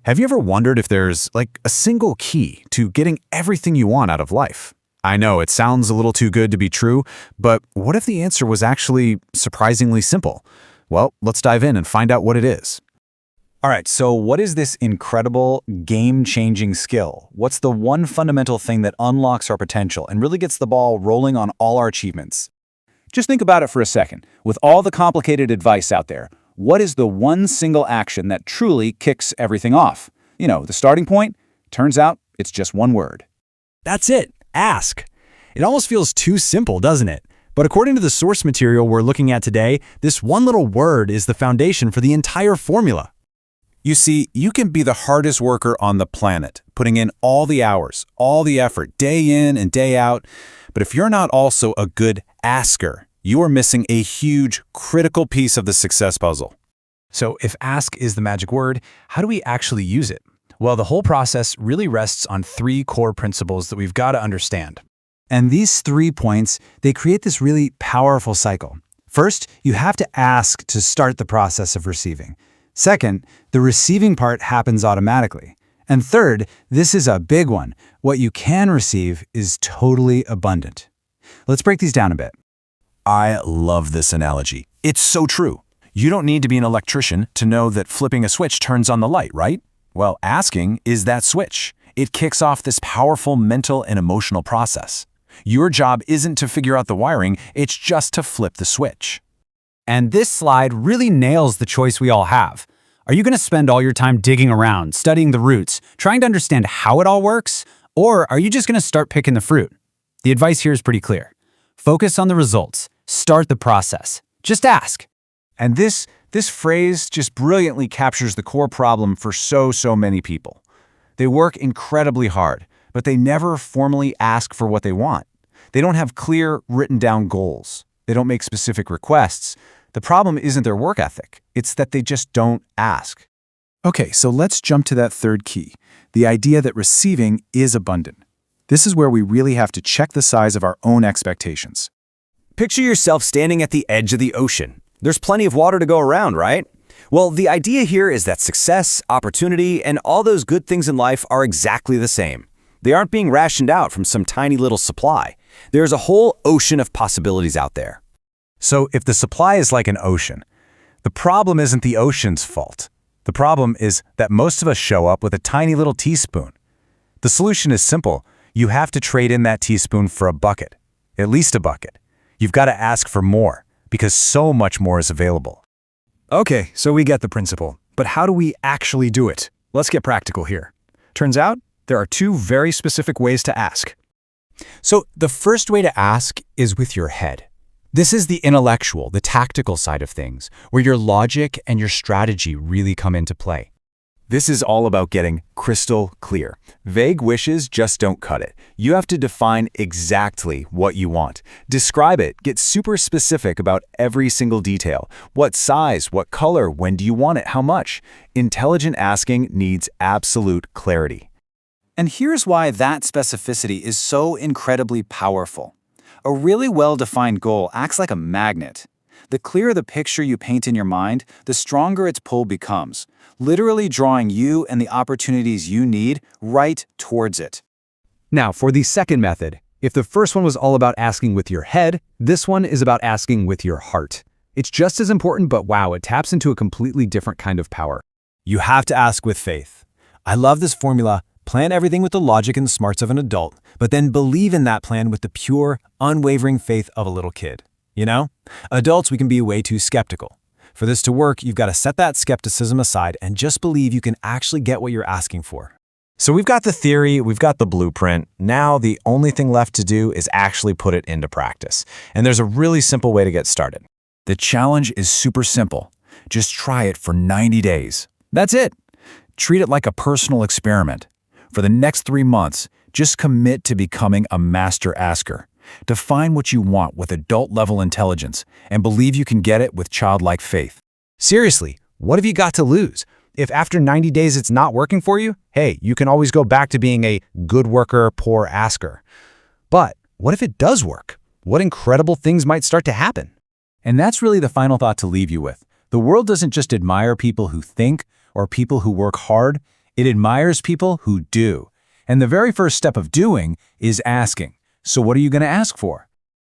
Have you ever wondered if there's, like, a single key to getting everything you want out of life? I know it sounds a little too good to be true, but what if the answer was actually surprisingly simple? Well, let's dive in and find out what it is. All right, so what is this incredible, game-changing skill? What's the one fundamental thing that unlocks our potential and really gets the ball rolling on all our achievements? Just think about it for a second. With all the complicated advice out there, what is the one single action that truly kicks everything off? You know, the starting point? Turns out it's just one word. That's it. Ask. It almost feels too simple, doesn't it? But according to the source material we're looking at today, this one little word is the foundation for the entire formula. You see, you can be the hardest worker on the planet, putting in all the hours, all the effort, day in and day out. But if you're not also a good asker, you are missing a huge, critical piece of the success puzzle. So if ask is the magic word, how do we actually use it? Well, the whole process really rests on three core principles that we've got to understand. And these 3 points, they create this really powerful cycle. First, you have to ask to start the process of receiving. Second, the receiving part happens automatically. And third, this is a big one. What you can receive is totally abundant. Let's break these down a bit. I love this analogy. It's so true. You don't need to be an electrician to know that flipping a switch turns on the light, right? Well, asking is that switch. It kicks off this powerful mental and emotional process. Your job isn't to figure out the wiring, it's just to flip the switch. And this slide really nails the choice we all have. Are you going to spend all your time digging around, studying the roots, trying to understand how it all works? Or are you just going to start picking the fruit? The advice here is pretty clear. Focus on the results. Start the process. Just ask. And this phrase just brilliantly captures the core problem for so many people. They work incredibly hard, but they never formally ask for what they want. They don't have clear, written down goals. They don't make specific requests. The problem isn't their work ethic. It's that they just don't ask. Okay, so let's jump to that third key, the idea that receiving is abundant. This is where we really have to check the size of our own expectations. Picture yourself standing at the edge of the ocean. There's plenty of water to go around, right? Well, the idea here is that success, opportunity, and all those good things in life are exactly the same. They aren't being rationed out from some tiny little supply. There's a whole ocean of possibilities out there. So if the supply is like an ocean, the problem isn't the ocean's fault. The problem is that most of us show up with a tiny little teaspoon. The solution is simple. You have to trade in that teaspoon for a bucket, at least a bucket. You've got to ask for more, because so much more is available. Okay, so we get the principle. But how do we actually do it? Let's get practical here. Turns out, there are 2 very specific ways to ask. So the first way to ask is with your head. This is the intellectual, the tactical side of things, where your logic and your strategy really come into play. This is all about getting crystal clear. Vague wishes just don't cut it. You have to define exactly what you want. Describe it. Get super specific about every single detail. What size, what color, when do you want it, how much? Intelligent asking needs absolute clarity. And here's why that specificity is so incredibly powerful. A really well-defined goal acts like a magnet. The clearer the picture you paint in your mind, the stronger its pull becomes, literally drawing you and the opportunities you need right towards it. Now, for the second method, if the first one was all about asking with your head, this one is about asking with your heart. It's just as important, but wow, it taps into a completely different kind of power. You have to ask with faith. I love this formula. Plan everything with the logic and the smarts of an adult, but then believe in that plan with the pure, unwavering faith of a little kid. You know? Adults, we can be way too skeptical. For this to work, you've got to set that skepticism aside and just believe you can actually get what you're asking for. So we've got the theory, we've got the blueprint. Now the only thing left to do is actually put it into practice. And there's a really simple way to get started. The challenge is super simple. Just try it for 90 days. That's it. Treat it like a personal experiment. For the next 3 months, just commit to becoming a master asker. Define what you want with adult-level intelligence and believe you can get it with childlike faith. Seriously, what have you got to lose? If after 90 days it's not working for you, hey, you can always go back to being a good worker, poor asker. But what if it does work? What incredible things might start to happen? And that's really the final thought to leave you with. The world doesn't just admire people who think or people who work hard. It admires people who do. And the very first step of doing is asking. So what are you going to ask for?